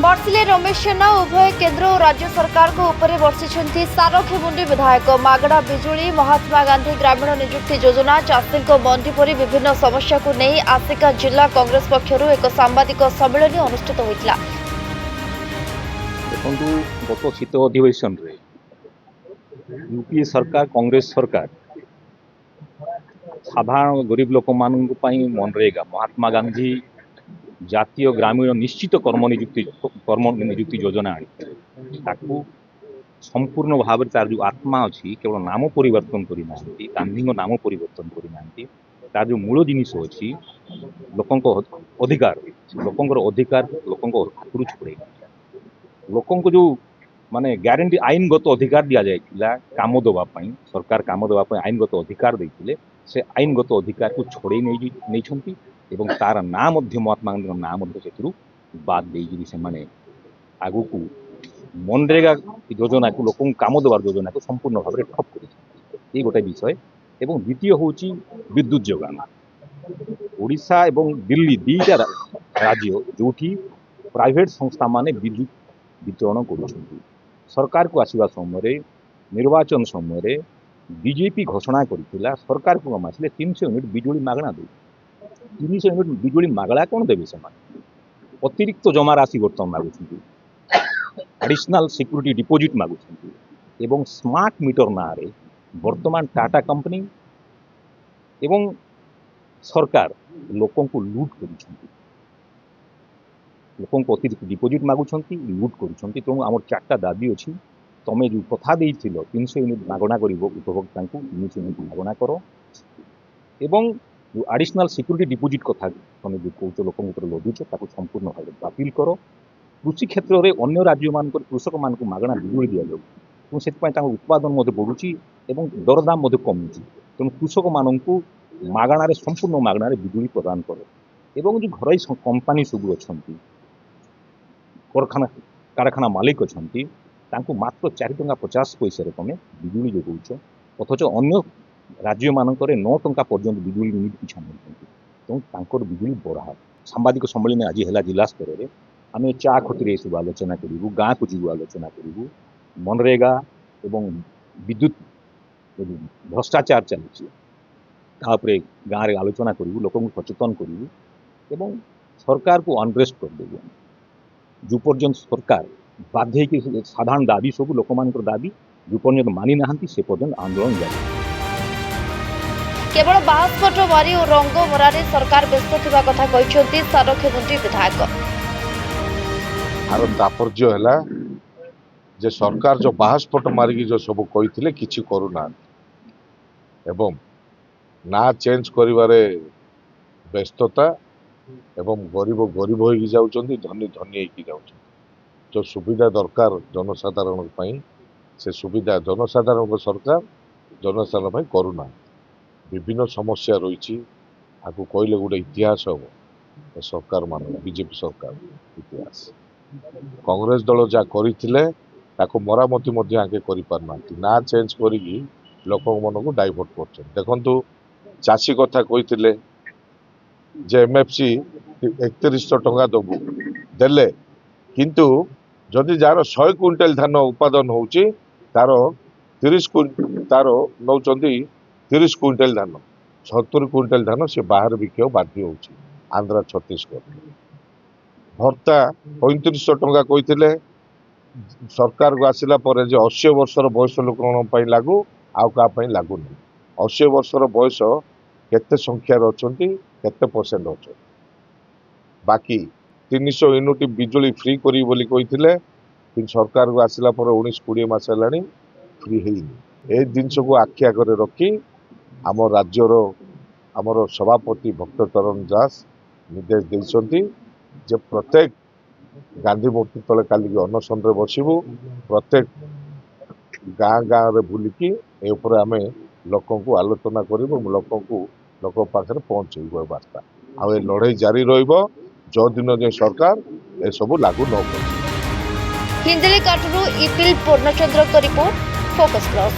ବର୍ଷିଲେ ରମେଶ ଜେନା ଉଭୟ କେନ୍ଦ୍ର ଓ ରାଜ୍ୟ ସରକାରଙ୍କ ଉପରେ ବର୍ଷିଛନ୍ତି ସାରଖେମୁଣ୍ଡି ବିଧାୟକ। ମାଗଣା ବିଜୁଳି, ମହାତ୍ମା ଗାନ୍ଧୀ ଗ୍ରାମୀଣ ନିଯୁକ୍ତି ଯୋଜନା, ଚାଷୀଙ୍କ ମଣ୍ଡି ପରି ବିଭିନ୍ନ ସମସ୍ୟାକୁ ନେଇ ଆସିକା ଜିଲ୍ଲା କଂଗ୍ରେସ ପକ୍ଷରୁ ଏକ ସାମ୍ବାଦିକ ସମ୍ମିଳନୀ ଅନୁଷ୍ଠିତ ହୋଇଥିଲା। ଦେଖନ୍ତୁ, ଗତ ଶୀତ ଅଧିବେଶନରେ ୟୁପିଏ ସରକାର, କଂଗ୍ରେସ ସରକାର ସାଧାରଣ ଗରିବ ଲୋକମାନଙ୍କ ପାଇଁ ମନରେଗା, ମହାତ୍ମା ଗାନ୍ଧୀ ଜାତୀୟ ଗ୍ରାମୀଣ ନିଶ୍ଚିତ କର୍ମ ନିଯୁକ୍ତି ଯୋଜନା ଆଣିଥିଲେ। ତାକୁ ସମ୍ପୂର୍ଣ୍ଣ ଭାବରେ ତାର ଯେଉଁ ଆତ୍ମା ଅଛି କେବଳ ନାମ ପରିବର୍ତ୍ତନ କରିନାହାନ୍ତି, ଗାନ୍ଧୀଙ୍କ ନାମ ପରିବର୍ତ୍ତନ କରିନାହାନ୍ତି। ତାର ଯେଉଁ ମୂଳ ଜିନିଷ ଅଛି ଲୋକଙ୍କ ଅଧିକାର, ଲୋକଙ୍କର ଅଧିକାର ଲୋକଙ୍କ ହାତରୁ ଛଡ଼େଇ ଲୋକଙ୍କୁ ଯେଉଁ ମାନେ ଗ୍ୟାରେଣ୍ଟି ଆଇନଗତ ଅଧିକାର ଦିଆଯାଇଥିଲା କାମ ଦେବା ପାଇଁ, ସରକାର କାମ ଦେବା ପାଇଁ ଆଇନଗତ ଅଧିକାର ଦେଇଥିଲେ, ସେ ଆଇନଗତ ଅଧିକାରକୁ ଛଡ଼େଇ ନେଇଛନ୍ତି ଏବଂ ତାର ନାଁ ମଧ୍ୟ ମହାତ୍ମା ଗାନ୍ଧୀଙ୍କ ନାଁ ମଧ୍ୟ ସେଥିରୁ ବାଦ ଦେଇକରି ସେମାନେ ଆଗକୁ ମନରେଗା ଯୋଜନାକୁ, ଲୋକଙ୍କୁ କାମ ଦେବାର ଯୋଜନାକୁ ସମ୍ପୂର୍ଣ୍ଣ ଭାବରେ ଠପ୍ କରିଛନ୍ତି। ଏଇ ଗୋଟେ ବିଷୟ। ଏବଂ ଦ୍ୱିତୀୟ ହେଉଛି ବିଦ୍ୟୁତ ଯୋଗାଣ। ଓଡ଼ିଶା ଏବଂ ଦିଲ୍ଲୀ ଦୁଇଟା ରାଜ୍ୟ ଯେଉଁଠି ପ୍ରାଇଭେଟ ସଂସ୍ଥାମାନେ ବିଦ୍ୟୁତ ବିତରଣ କରୁଛନ୍ତି। ସରକାରକୁ ଆସିବା ସମୟରେ, ନିର୍ବାଚନ ସମୟରେ ବିଜେପି ଘୋଷଣା କରିଥିଲା ସରକାରକୁ ଆସିଲେ 300 ୟୁନିଟ୍ ବିଜୁଳି ମାଗଣା ଦେବେ। 300 ୟୁନିଟ୍ ବିଜୁଳି ମାଗଣା କ'ଣ ଦେବେ ସେମାନେ? ଅତିରିକ୍ତ ଜମା ରାଶି ବର୍ତ୍ତମାନ ମାଗୁଛନ୍ତି, ଆଡିସନାଲ ସିକ୍ୟୁରିଟି ଡିପୋଜିଟ୍ ମାଗୁଛନ୍ତି ଏବଂ ସ୍ମାର୍ଟ ମିଟର ନାଁରେ ବର୍ତ୍ତମାନ ଟାଟା କମ୍ପାନୀ ଏବଂ ସରକାର ଲୋକଙ୍କୁ ଲୁଟ୍ କରୁଛନ୍ତି। ଲୋକଙ୍କୁ ଅତିରିକ୍ତ ଡିପୋଜିଟ୍ ମାଗୁଛନ୍ତି, ଲୁଟ୍ କରୁଛନ୍ତି। ତେଣୁ ଆମର 4ଟା ଦାବି ଅଛି। ତମେ ଯେଉଁ କଥା ଦେଇଥିଲ 300 ୟୁନିଟ୍ ମାଗଣା କରିବ ଉପଭୋକ୍ତାଙ୍କୁ, 300 ୟୁନିଟ୍ ମାଗଣା କର ଏବଂ ଯେଉଁ ଆଡିସନାଲ ସିକ୍ୟୁରିଟି ଡିପୋଜିଟ୍ କଥା ତମେ ଯେଉଁ କହୁଛ ଲୋକଙ୍କ ଉପରେ ଲଦୁଛ ତାକୁ ସମ୍ପୂର୍ଣ୍ଣ ଭାବରେ ବାତିଲ କର। କୃଷି କ୍ଷେତ୍ରରେ ଅନ୍ୟ ରାଜ୍ୟମାନଙ୍କର କୃଷକମାନଙ୍କୁ ମାଗଣା ବିଜୁଳି ଦିଆଯାଉଛି ଏବଂ ସେଥିପାଇଁ ତାଙ୍କ ଉତ୍ପାଦନ ମଧ୍ୟ ବଢ଼ୁଛି ଏବଂ ଦରଦାମ ମଧ୍ୟ କମୁଛି। ତେଣୁ କୃଷକମାନଙ୍କୁ ମାଗଣାରେ, ସମ୍ପୂର୍ଣ୍ଣ ମାଗଣାରେ ବିଜୁଳି ପ୍ରଦାନ କର ଏବଂ ଯେଉଁ ଘରୋଇ କମ୍ପାନୀ ସବୁ ଅଛନ୍ତି, କାରଖାନା ମାଲିକ ଅଛନ୍ତି, ତାଙ୍କୁ ମାତ୍ର 4.50 ଟଙ୍କାରେ ତମେ ବିଜୁଳି ଯୋଗାଉଛ, ଅଥଚ ଅନ୍ୟ ରାଜ୍ୟମାନଙ୍କରେ 9 ଟଙ୍କା ପର୍ଯ୍ୟନ୍ତ ବିଜୁଳି ୟୁନିଟ୍ ପିଛା ନେଉଛନ୍ତି। ତେଣୁ ତାଙ୍କର ବିଜୁଳି ବଢ଼ାଅ। ସାମ୍ବାଦିକ ସମ୍ମିଳନୀ ଆଜି ହେଲା ଜିଲ୍ଲା ସ୍ତରରେ। ଆମେ ଚା ଖଟିରେ ଏସବୁ ଆଲୋଚନା କରିବୁ, ଗାଁକୁ ଯିବୁ ଆଲୋଚନା କରିବୁ, ମନରେଗା ଏବଂ ବିଦ୍ୟୁତ ଭ୍ରଷ୍ଟାଚାର ଚାଲିଛି ତା ଉପରେ ଗାଁରେ ଆଲୋଚନା କରିବୁ, ଲୋକଙ୍କୁ ସଚେତନ କରିବୁ ଏବଂ ସରକାରକୁ ଅନରେଷ୍ଟ କରିଦେବୁ। ଯେଉଁ ପର୍ଯ୍ୟନ୍ତ ସରକାର ବାଧ୍ୟ ହେଇକି ସାଧାରଣ ଦାବି ସବୁ ଲୋକମାନଙ୍କର ଦାବି ଯେଉଁ ପର୍ଯ୍ୟନ୍ତ ମାନି ନାହାନ୍ତି ସେ ପର୍ଯ୍ୟନ୍ତ ଆନ୍ଦୋଳନ ଜାରି। କେବଳ ବାହାସ୍ପଟ ମାରି ଓ ରଙ୍ଗ ମରାରେ ସରକାର ବ୍ୟସ୍ତ ଥିବା କଥା କହିଛନ୍ତି ସାରଖେମୁଣ୍ଡି ବିଧାୟକ। ଆର ତାତ୍ପର୍ଯ୍ୟ ହେଲା ଯେ ସରକାର ଯେଉଁ ବାହାସ୍ପଟ ମାରିକି ଯେଉଁ ସବୁ କହିଥିଲେ କିଛି କରୁନାହାନ୍ତି ଏବଂ ନା ଚେଞ୍ଜ କରିବାରେ ବ୍ୟସ୍ତତା ଏବଂ ଗରିବ ହେଇକି ଯାଉଛନ୍ତି, ଧନୀ ହେଇକି ଯାଉଛନ୍ତି। ଯେଉଁ ସୁବିଧା ଦରକାର ଜନସାଧାରଣଙ୍କ ପାଇଁ ସେ ସୁବିଧା ଜନସାଧାରଣଙ୍କ ସରକାର ଜନସାଧାରଣ ପାଇଁ କରୁନାହାନ୍ତି। ବିଭିନ୍ନ ସମସ୍ୟା ରହିଛି। ଆକୁ କହିଲେ ଗୋଟେ ଇତିହାସ ହବ ଏ ସରକାର ମାନଙ୍କ, ବିଜେପି ସରକାର ଇତିହାସ। କଂଗ୍ରେସ ଦଳ ଯାହା କରିଥିଲେ ତାକୁ ମରାମତି ମଧ୍ୟ ଆଗେ କରିପାରୁନାହାନ୍ତି। ନା ଚେଞ୍ଜ କରିକି ଲୋକମାନଙ୍କୁ ଡାଇଭର୍ଟ କରୁଛନ୍ତି। ଦେଖନ୍ତୁ, ଚାଷୀ କଥା କହିଥିଲେ ଯେ MFC 3100 ଟଙ୍କା ଦେବୁ, ଦେଲେ, କିନ୍ତୁ ଯଦି ଯାହାର 100 କୁଇଣ୍ଟାଲ ଧାନ ଉତ୍ପାଦନ ହେଉଛି ତାର ନେଉଛନ୍ତି 30 କୁଇଣ୍ଟାଲ ଧାନ, 70 କୁଇଣ୍ଟାଲ ଧାନ ସେ ବାହାରେ ବିକିବାକୁ ବାଧ୍ୟ ହେଉଛି ଆନ୍ଧ୍ର, ଛତିଶଗଡ଼। ଭତ୍ତା 3500 ଟଙ୍କା କହିଥିଲେ, ସରକାରକୁ ଆସିଲା ପରେ ଯେ 80 ବର୍ଷର ବୟସ ଲୋକଙ୍କ ପାଇଁ ଲାଗୁ, ଆଉ କାହା ପାଇଁ ଲାଗୁନି। 80 ବର୍ଷର ବୟସ କେତେ ସଂଖ୍ୟାରେ ଅଛନ୍ତି, କେତେ ପରସେଣ୍ଟ ଅଛନ୍ତି। ବାକି 300 ୟୁନିଟ୍ ବିଜୁଳି ଫ୍ରି କରିବି ବୋଲି କହିଥିଲେ, କିନ୍ତୁ ସରକାରକୁ ଆସିଲା ପରେ 19-20 ମାସ ହେଲାଣି ଫ୍ରି ହେଇନି। ଏ ଜିନିଷକୁ ଆଖି ଆଗରେ ରଖି ଆମ ରାଜ୍ୟର ଆମର ସଭାପତି ଭକ୍ତଚରଣ ଦାସ ନିର୍ଦ୍ଦେଶ ଦେଇଛନ୍ତି ଯେ ପ୍ରତ୍ୟେକ ଗାନ୍ଧୀ ମୂର୍ତ୍ତି ତଳେ କାଲିକି ଅନଶନରେ ବସିବୁ, ପ୍ରତ୍ୟେକ ଗାଁରେ ବୁଲିକି ଏ ଉପରେ ଆମେ ଲୋକଙ୍କୁ ଆଲୋଚନା କରିବୁ, ଲୋକ ପାଖରେ ପହଞ୍ଚେଇବୁ ଏ ବାର୍ତ୍ତା। ଆଉ ଏ ଲଢ଼େଇ ଜାରି ରହିବ ଯେଉଁଦିନ ଯେ ସରକାର ଏସବୁ ଲାଗୁ ନ କରେ। ହିଞ୍ଜିଳିକାଟରୁ ଇପିଲ ପୂର୍ଣ୍ଣଚନ୍ଦ୍ରଙ୍କ ରିପୋର୍ଟ, ଫୋକସ୍ ପ୍ଲସ୍।